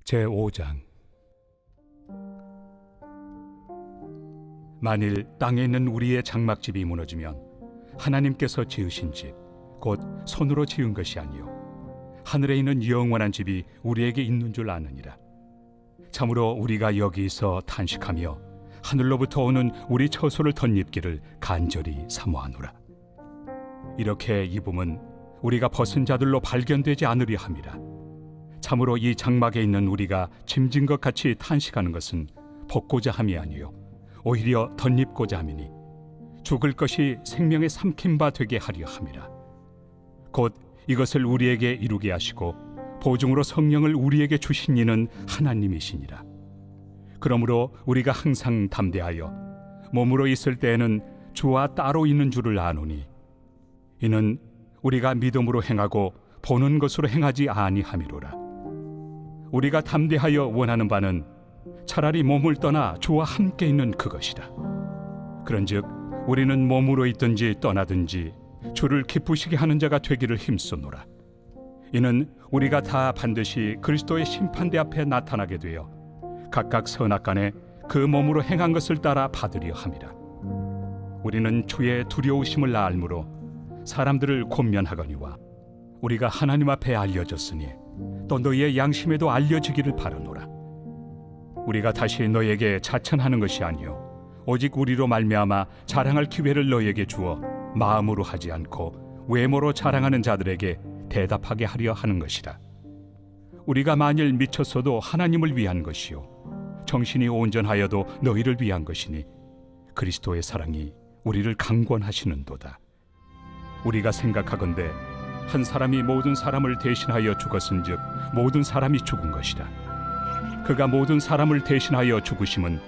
제5장. 만일 땅에 있는 우리의 장막집이 무너지면 하나님께서 지으신 집, 곧 손으로 지은 것이 아니요 하늘에 있는 영원한 집이 우리에게 있는 줄 아느니라. 참으로 우리가 여기서 탄식하며 하늘로부터 오는 우리 처소를 덧입기를 간절히 사모하노라. 이렇게 입음은 우리가 벗은 자들로 발견되지 않으려 함이라. 참으로 이 장막에 있는 우리가 짐진 것 같이 탄식하는 것은 벗고자 함이 아니요 오히려 덧입고자 함이니 죽을 것이 생명의 삼킨 바 되게 하려 함이라. 곧 이것을 우리에게 이루게 하시고 보증으로 성령을 우리에게 주신 이는 하나님이시니라. 그러므로 우리가 항상 담대하여 몸으로 있을 때에는 주와 따로 있는 줄을 아노니 이는 우리가 믿음으로 행하고 보는 것으로 행하지 아니함이로라. 우리가 담대하여 원하는 바는 차라리 몸을 떠나 주와 함께 있는 그것이라. 그런즉 우리는 몸으로 있든지 떠나든지 주를 기쁘시게 하는 자가 되기를 힘쓰노라. 이는 우리가 다 반드시 그리스도의 심판대 앞에 나타나게 되어 각각 선악간에 그 몸으로 행한 것을 따라 받으려 함이라. 우리는 주의 두려우심을 알므로 사람들을 권면하거니와 우리가 하나님 앞에 알려졌으니 또 너희의 양심에도 알려지기를 바라노라. 우리가 다시 너희에게 자천하는 것이 아니요 오직 우리로 말미암아 자랑할 기회를 너희에게 주어 마음으로 하지 않고 외모로 자랑하는 자들에게 대답하게 하려 하는 것이라. 우리가 만일 미쳤어도 하나님을 위한 것이요 정신이 온전하여도 너희를 위한 것이니 그리스도의 사랑이 우리를 강권하시는도다. 우리가 생각하건대 한 사람이 모든 사람을 대신하여 죽었은즉 모든 사람이 죽은 것이라. 그가 모든 사람을 대신하여 죽으심은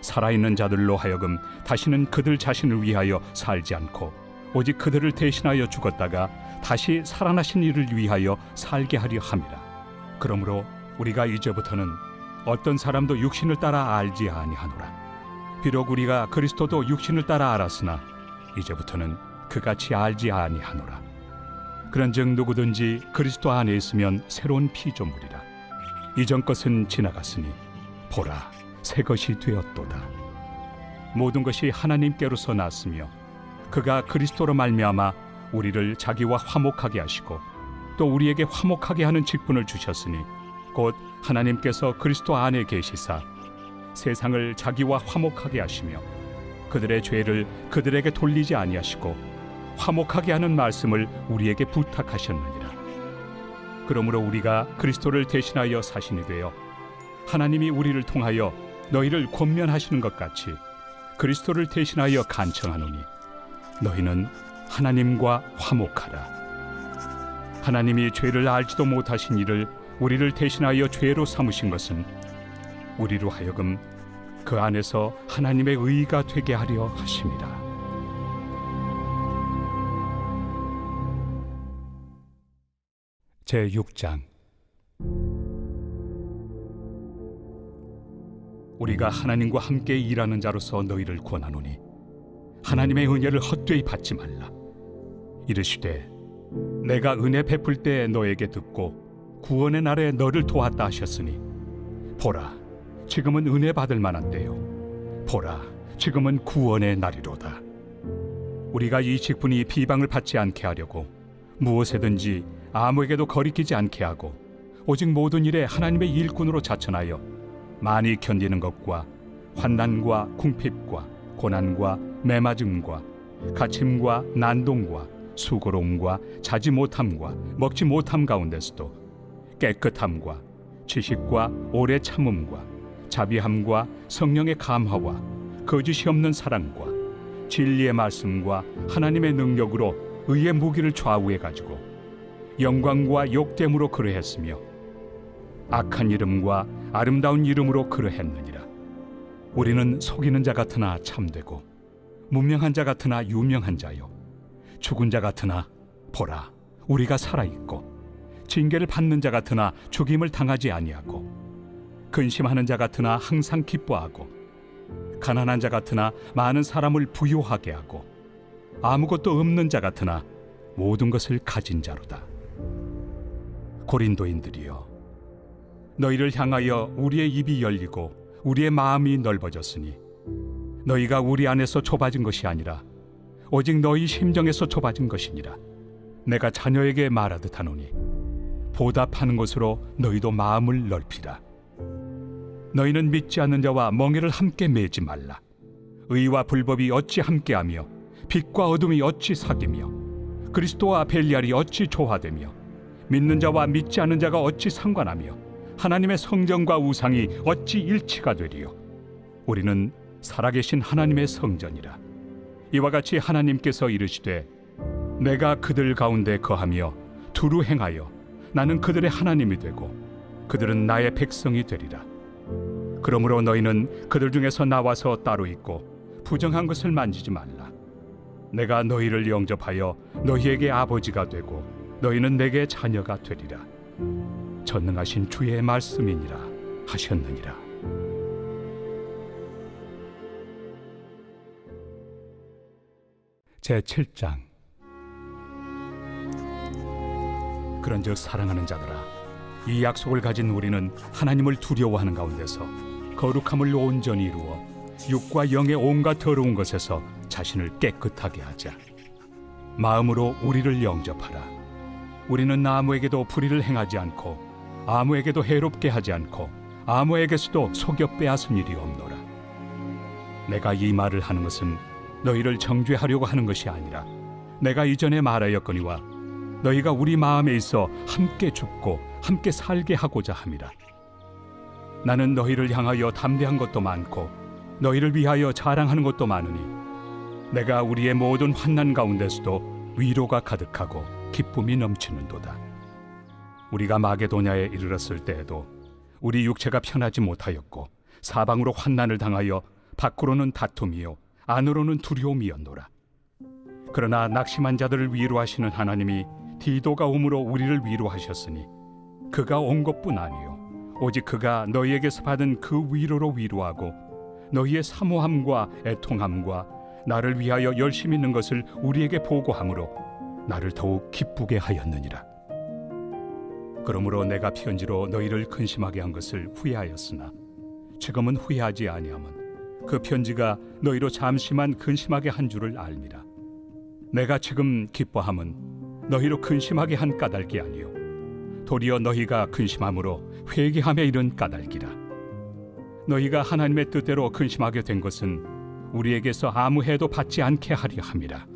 살아있는 자들로 하여금 다시는 그들 자신을 위하여 살지 않고 오직 그들을 대신하여 죽었다가 다시 살아나신 이를 위하여 살게 하려 함이라. 그러므로 우리가 이제부터는 어떤 사람도 육신을 따라 알지 아니하노라. 비록 우리가 그리스도도 육신을 따라 알았으나 이제부터는 그같이 알지 아니하노라. 그런즉 누구든지 그리스도 안에 있으면 새로운 피조물이라. 이전 것은 지나갔으니 보라 새 것이 되었도다. 모든 것이 하나님께로서 났으며 그가 그리스도로 말미암아 우리를 자기와 화목하게 하시고 또 우리에게 화목하게 하는 직분을 주셨으니 곧 하나님께서 그리스도 안에 계시사 세상을 자기와 화목하게 하시며 그들의 죄를 그들에게 돌리지 아니하시고 화목하게 하는 말씀을 우리에게 부탁하셨느니라. 그러므로 우리가 그리스도를 대신하여 사신이 되어 하나님이 우리를 통하여 너희를 권면하시는 것 같이 그리스도를 대신하여 간청하노니 너희는 하나님과 화목하라. 하나님이 죄를 알지도 못하신 이를 우리를 대신하여 죄로 삼으신 것은 우리로 하여금 그 안에서 하나님의 의가 되게 하려 하심이라. 제6장. 우리가 하나님과 함께 일하는 자로서 너희를 권하노니 하나님의 은혜를 헛되이 받지 말라. 이르시되 내가 은혜 베풀 때 너에게 듣고 구원의 날에 너를 도왔다 하셨으니 보라 지금은 은혜 받을 만한 때요 보라 지금은 구원의 날이로다. 우리가 이 직분이 비방을 받지 않게 하려고 무엇에든지 아무에게도 거리끼지 않게 하고 오직 모든 일에 하나님의 일꾼으로 자천하여 많이 견디는 것과 환난과 궁핍과 고난과 매맞음과 갇힘과 난동과 수고로움과 자지 못함과 먹지 못함 가운데서도 깨끗함과 지식과 오래 참음과 자비함과 성령의 감화와 거짓이 없는 사랑과 진리의 말씀과 하나님의 능력으로 의의 무기를 좌우해 가지고 영광과 욕됨으로 그러했으며 악한 이름과 아름다운 이름으로 그러했느니라. 우리는 속이는 자 같으나 참되고 무명한 자 같으나 유명한 자요 죽은 자 같으나 보라 우리가 살아있고 징계를 받는 자 같으나 죽임을 당하지 아니하고 근심하는 자 같으나 항상 기뻐하고 가난한 자 같으나 많은 사람을 부요하게 하고 아무것도 없는 자 같으나 모든 것을 가진 자로다. 고린도인들이여 너희를 향하여 우리의 입이 열리고 우리의 마음이 넓어졌으니 너희가 우리 안에서 좁아진 것이 아니라 오직 너희 심정에서 좁아진 것이니라. 내가 자녀에게 말하듯 하노니 보답하는 것으로 너희도 마음을 넓히라. 너희는 믿지 않는 자와 멍에를 함께 매지 말라. 의와 불법이 어찌 함께하며 빛과 어둠이 어찌 사귀며 그리스도와 벨리알이 어찌 조화되며 믿는 자와 믿지 않는 자가 어찌 상관하며 하나님의 성전과 우상이 어찌 일치가 되리요. 우리는 살아계신 하나님의 성전이라. 이와 같이 하나님께서 이르시되 내가 그들 가운데 거하며 두루 행하여 나는 그들의 하나님이 되고 그들은 나의 백성이 되리라. 그러므로 너희는 그들 중에서 나와서 따로 있고 부정한 것을 만지지 말라. 내가 너희를 영접하여 너희에게 아버지가 되고 너희는 내게 자녀가 되리라. 전능하신 주의 말씀이니라 하셨느니라. 제7장. 그런즉 사랑하는 자들아, 이 약속을 가진 우리는 하나님을 두려워하는 가운데서 거룩함을 온전히 이루어 육과 영의 온갖 더러운 것에서 자신을 깨끗하게 하자. 마음으로 우리를 영접하라. 우리는 아무에게도 불의를 행하지 않고 아무에게도 해롭게 하지 않고 아무에게서도 속여 빼앗은 일이 없노라. 내가 이 말을 하는 것은 너희를 정죄하려고 하는 것이 아니라 내가 이전에 말하였거니와 너희가 우리 마음에 있어 함께 죽고 함께 살게 하고자 함이라. 나는 너희를 향하여 담대한 것도 많고 너희를 위하여 자랑하는 것도 많으니 내가 우리의 모든 환난 가운데서도 위로가 가득하고 기쁨이 넘치는도다. 우리가 마게도냐에 이르렀을 때에도 우리 육체가 편하지 못하였고 사방으로 환난을 당하여 밖으로는 다툼이요 안으로는 두려움이었노라. 그러나 낙심한 자들을 위로하시는 하나님이 디도가 옴으로 우리를 위로하셨으니 그가 온 것뿐 아니요 오직 그가 너희에게서 받은 그 위로로 위로하고 너희의 사모함과 애통함과 나를 위하여 열심히 있는 것을 우리에게 보고함으로 나를 더욱 기쁘게 하였느니라. 그러므로 내가 편지로 너희를 근심하게 한 것을 후회하였으나 지금은 후회하지 아니함은 그 편지가 너희로 잠시만 근심하게 한 줄을 알미라. 내가 지금 기뻐함은 너희로 근심하게 한 까닭이 아니요 도리어 너희가 근심함으로 회개함에 이른 까닭이라. 너희가 하나님의 뜻대로 근심하게 된 것은 우리에게서 아무 해도 받지 않게 하려 함이라.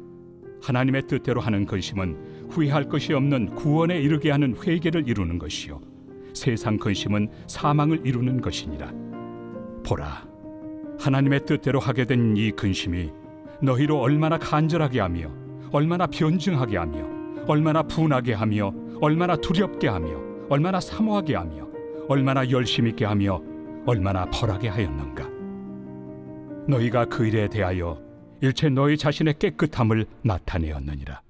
하나님의 뜻대로 하는 근심은 후회할 것이 없는 구원에 이르게 하는 회개를 이루는 것이요 세상 근심은 사망을 이루는 것이니라. 보라, 하나님의 뜻대로 하게 된 이 근심이 너희로 얼마나 간절하게 하며 얼마나 변증하게 하며 얼마나 분하게 하며 얼마나 두렵게 하며 얼마나 사모하게 하며 얼마나 열심 있게 하며 얼마나 벌하게 하였는가. 너희가 그 일에 대하여 일체 너희 자신의 깨끗함을 나타내었느니라.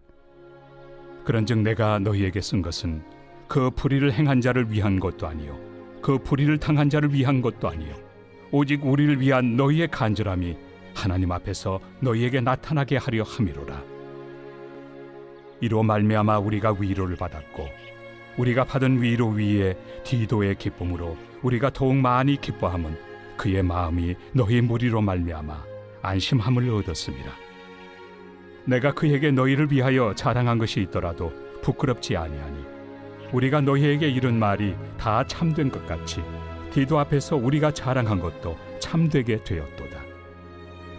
그런즉 내가 너희에게 쓴 것은 그 불의를 행한 자를 위한 것도 아니요 그 불의를 당한 자를 위한 것도 아니요 오직 우리를 위한 너희의 간절함이 하나님 앞에서 너희에게 나타나게 하려 함이로라. 이로 말미암아 우리가 위로를 받았고 우리가 받은 위로 위에 디도의 기쁨으로 우리가 더욱 많이 기뻐함은 그의 마음이 너희 무리로 말미암아 안심함을 얻었음이라. 내가 그에게 너희를 위하여 자랑한 것이 있더라도 부끄럽지 아니하니 우리가 너희에게 이른 말이 다 참된 것 같이 디도 앞에서 우리가 자랑한 것도 참되게 되었도다.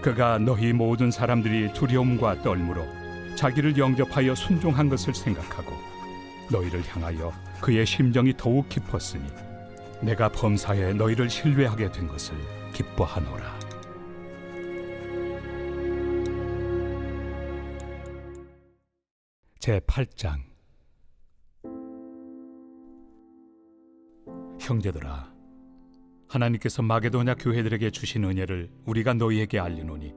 그가 너희 모든 사람들이 두려움과 떨므로 자기를 영접하여 순종한 것을 생각하고 너희를 향하여 그의 심정이 더욱 깊었으니 내가 범사에 너희를 신뢰하게 된 것을 기뻐하노라. 제8장. 형제들아, 하나님께서 마게도냐 교회들에게 주신 은혜를 우리가 너희에게 알리노니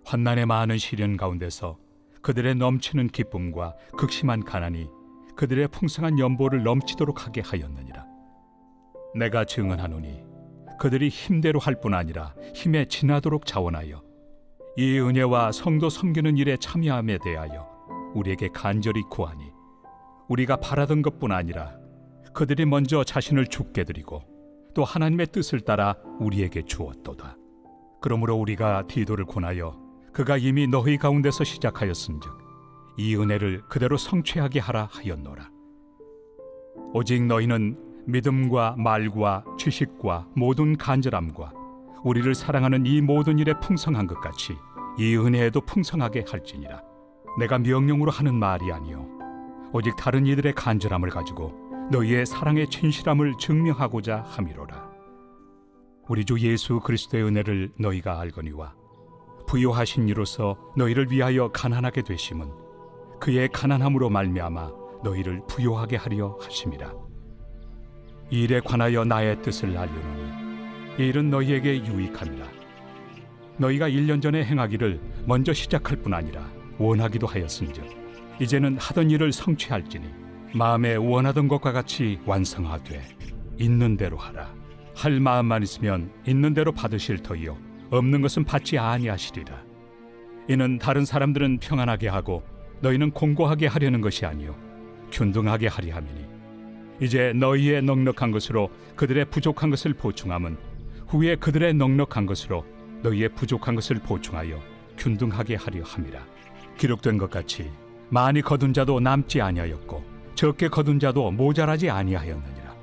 환난의 많은 시련 가운데서 그들의 넘치는 기쁨과 극심한 가난이 그들의 풍성한 연보를 넘치도록 하게 하였느니라. 내가 증언하노니 그들이 힘대로 할 뿐 아니라 힘에 지나도록 자원하여 이 은혜와 성도 섬기는 일에 참여함에 대하여 우리에게 간절히 구하니 우리가 바라던 것뿐 아니라 그들이 먼저 자신을 죽게 드리고 또 하나님의 뜻을 따라 우리에게 주었도다. 그러므로 우리가 디도를 권하여 그가 이미 너희 가운데서 시작하였은즉 이 은혜를 그대로 성취하게 하라 하였노라. 오직 너희는 믿음과 말과 지식과 모든 간절함과 우리를 사랑하는 이 모든 일에 풍성한 것 같이 이 은혜에도 풍성하게 할지니라. 내가 명령으로 하는 말이 아니요 오직 다른 이들의 간절함을 가지고 너희의 사랑의 진실함을 증명하고자 함이로라. 우리 주 예수 그리스도의 은혜를 너희가 알거니와 부요하신 이로서 너희를 위하여 가난하게 되심은 그의 가난함으로 말미암아 너희를 부요하게 하려 하심이라. 이 일에 관하여 나의 뜻을 알려노니 이 일은 너희에게 유익함이라. 너희가 1년 전에 행하기를 먼저 시작할 뿐 아니라 원하기도 하였은즉 이제는 하던 일을 성취할지니 마음에 원하던 것과 같이 완성하되 있는 대로 하라. 할 마음만 있으면 있는 대로 받으실 터이요 없는 것은 받지 아니하시리라. 이는 다른 사람들은 평안하게 하고 너희는 공고하게 하려는 것이 아니요 균등하게 하리 함이니 이제 너희의 넉넉한 것으로 그들의 부족한 것을 보충함은 후에 그들의 넉넉한 것으로 너희의 부족한 것을 보충하여 균등하게 하려 함이라. 기록된 것 같이 많이 거둔 자도 남지 아니하였고 적게 거둔 자도 모자라지 아니하였느니라.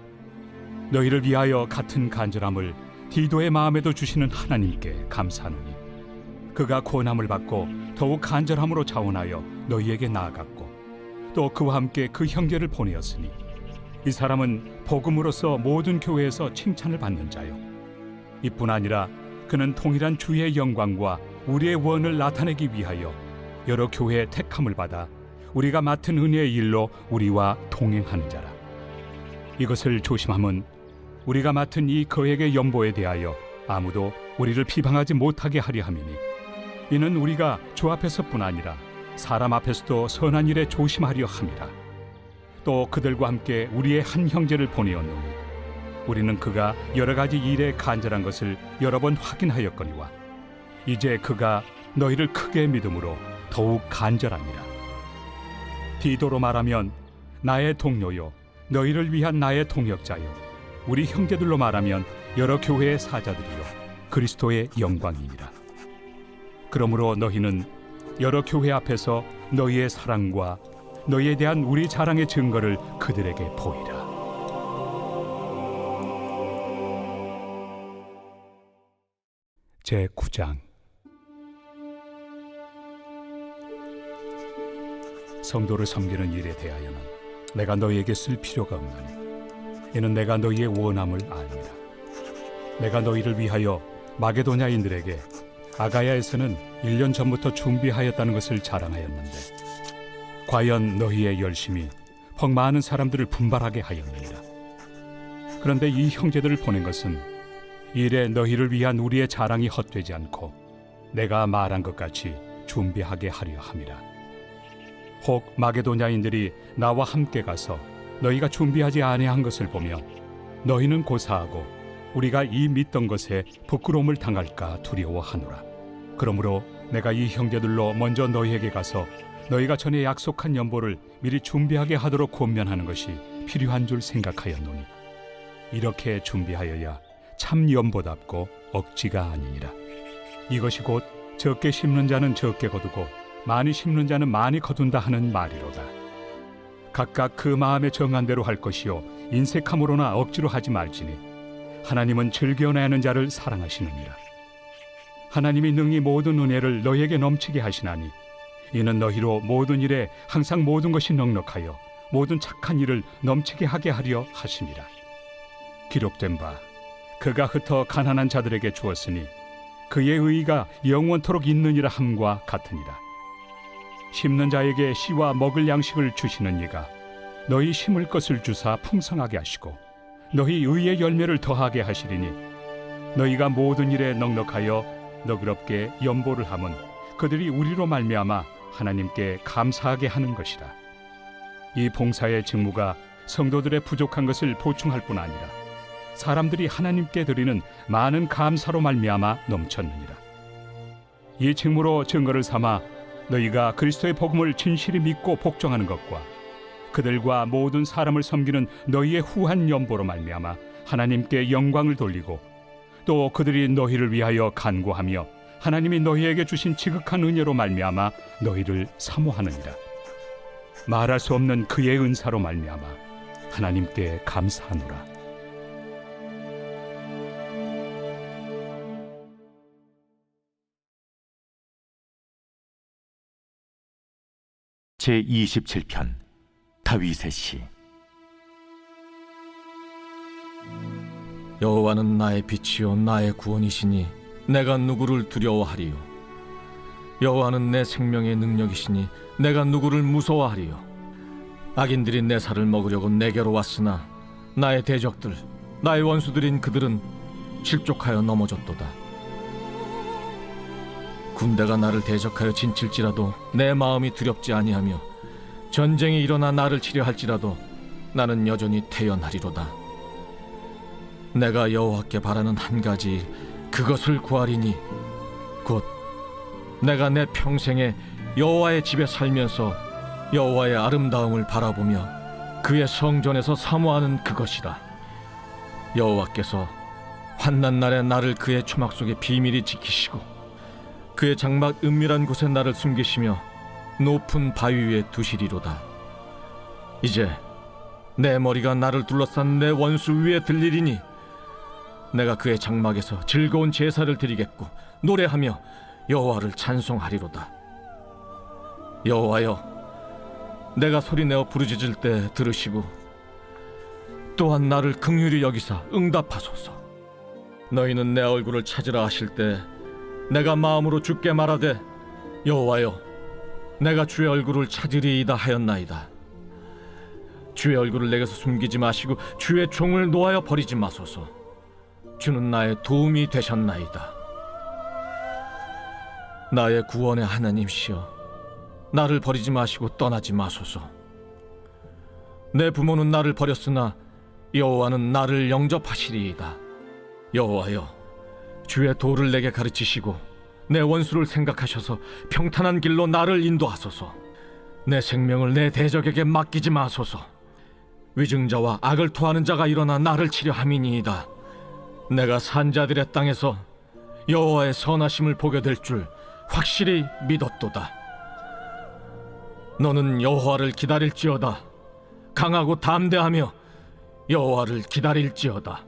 너희를 위하여 같은 간절함을 디도의 마음에도 주시는 하나님께 감사하노니 그가 권함을 받고 더욱 간절함으로 자원하여 너희에게 나아갔고 또 그와 함께 그 형제를 보내었으니 이 사람은 복음으로서 모든 교회에서 칭찬을 받는 자요 이뿐 아니라 그는 통일한 주의 영광과 우리의 원을 나타내기 위하여 여러 교회의 택함을 받아 우리가 맡은 은혜의 일로 우리와 동행하는 자라. 이것을 조심함은 우리가 맡은 이 거액의 연보에 대하여 아무도 우리를 비방하지 못하게 하려 함이니 이는 우리가 주 앞에서뿐 아니라 사람 앞에서도 선한 일에 조심하려 함이라. 또 그들과 함께 우리의 한 형제를 보내었노니 우리는 그가 여러 가지 일에 간절한 것을 여러 번 확인하였거니와 이제 그가 너희를 크게 믿음으로 더욱 간절하니라. 디도로 말하면 나의 동료요 너희를 위한 나의 동역자요 우리 형제들로 말하면 여러 교회의 사자들이요 그리스도의 영광이니라. 그러므로 너희는 여러 교회 앞에서 너희의 사랑과 너희에 대한 우리 자랑의 증거를 그들에게 보이라. 제9장. 성도를 섬기는 일에 대하여는 내가 너희에게 쓸 필요가 없나니 이는 내가 너희의 원함을 아니라. 내가 너희를 위하여 마게도냐인들에게 아가야에서는 1년 전부터 준비하였다는 것을 자랑하였는데 과연 너희의 열심이 퍽 많은 사람들을 분발하게 하였느니라. 그런데 이 형제들을 보낸 것은 일에 너희를 위한 우리의 자랑이 헛되지 않고 내가 말한 것 같이 준비하게 하려 함이라. 혹 마게도냐인들이 나와 함께 가서 너희가 준비하지 아니한 것을 보며 너희는 고사하고 우리가 이 믿던 것에 부끄러움을 당할까 두려워하노라. 그러므로 내가 이 형제들로 먼저 너희에게 가서 너희가 전에 약속한 연보를 미리 준비하게 하도록 권면하는 것이 필요한 줄 생각하였노니 이렇게 준비하여야 참 연보답고 억지가 아니니라. 이것이 곧 적게 심는 자는 적게 거두고 많이 심는 자는 많이 거둔다 하는 말이로다. 각각 그 마음에 정한 대로 할 것이요 인색함으로나 억지로 하지 말지니 하나님은 즐겨내는 자를 사랑하시느니라. 하나님이 능히 모든 은혜를 너희에게 넘치게 하시나니 이는 너희로 모든 일에 항상 모든 것이 넉넉하여 모든 착한 일을 넘치게 하게 하려 하심이라. 기록된 바 그가 흩어 가난한 자들에게 주었으니 그의 의의가 영원토록 있느니라 함과 같으니라. 심는 자에게 씨와 먹을 양식을 주시는 이가 너희 심을 것을 주사 풍성하게 하시고 너희 의의 열매를 더하게 하시리니 너희가 모든 일에 넉넉하여 너그럽게 연보를 함은 그들이 우리로 말미암아 하나님께 감사하게 하는 것이라. 이 봉사의 직무가 성도들의 부족한 것을 보충할 뿐 아니라 사람들이 하나님께 드리는 많은 감사로 말미암아 넘쳤느니라. 이 직무로 증거를 삼아 너희가 그리스도의 복음을 진실히 믿고 복종하는 것과 그들과 모든 사람을 섬기는 너희의 후한 연보로 말미암아 하나님께 영광을 돌리고 또 그들이 너희를 위하여 간구하며 하나님이 너희에게 주신 지극한 은혜로 말미암아 너희를 사모하느니라. 말할 수 없는 그의 은사로 말미암아 하나님께 감사하노라. 제27편 다윗의 시. 여호와는 나의 빛이요 나의 구원이시니 내가 누구를 두려워하리요. 여호와는 내 생명의 능력이시니 내가 누구를 무서워하리요. 악인들이 내 살을 먹으려고 내게로 왔으나 나의 대적들 나의 원수들인 그들은 실족하여 넘어졌도다. 군대가 나를 대적하여 진칠지라도 내 마음이 두렵지 아니하며 전쟁이 일어나 나를 치려 할지라도 나는 여전히 태연하리로다. 내가 여호와께 바라는 한 가지 그것을 구하리니 곧 내가 내 평생에 여호와의 집에 살면서 여호와의 아름다움을 바라보며 그의 성전에서 사모하는 그것이라. 여호와께서 환난 날에 나를 그의 초막 속에 비밀히 지키시고 그의 장막 은밀한 곳에 나를 숨기시며 높은 바위 위에 두시리로다. 이제 내 머리가 나를 둘러싼 내 원수 위에 들리리니 내가 그의 장막에서 즐거운 제사를 드리겠고 노래하며 여호와를 찬송하리로다. 여호와여, 내가 소리내어 부르짖을 때 들으시고 또한 나를 긍휼히 여기사 응답하소서. 너희는 내 얼굴을 찾으라 하실 때 내가 마음으로 주께 말하되 여호와여, 내가 주의 얼굴을 찾으리이다 하였나이다. 주의 얼굴을 내게서 숨기지 마시고 주의 종을 놓아여 버리지 마소서. 주는 나의 도움이 되셨나이다. 나의 구원의 하나님시여, 나를 버리지 마시고 떠나지 마소서. 내 부모는 나를 버렸으나 여호와는 나를 영접하시리이다. 여호와여, 주의 도를 내게 가르치시고 내 원수를 생각하셔서 평탄한 길로 나를 인도하소서. 내 생명을 내 대적에게 맡기지 마소서. 위증자와 악을 토하는 자가 일어나 나를 치려 함이니이다. 내가 산자들의 땅에서 여호와의 선하심을 보게 될 줄 확실히 믿었도다. 너는 여호와를 기다릴지어다. 강하고 담대하며 여호와를 기다릴지어다.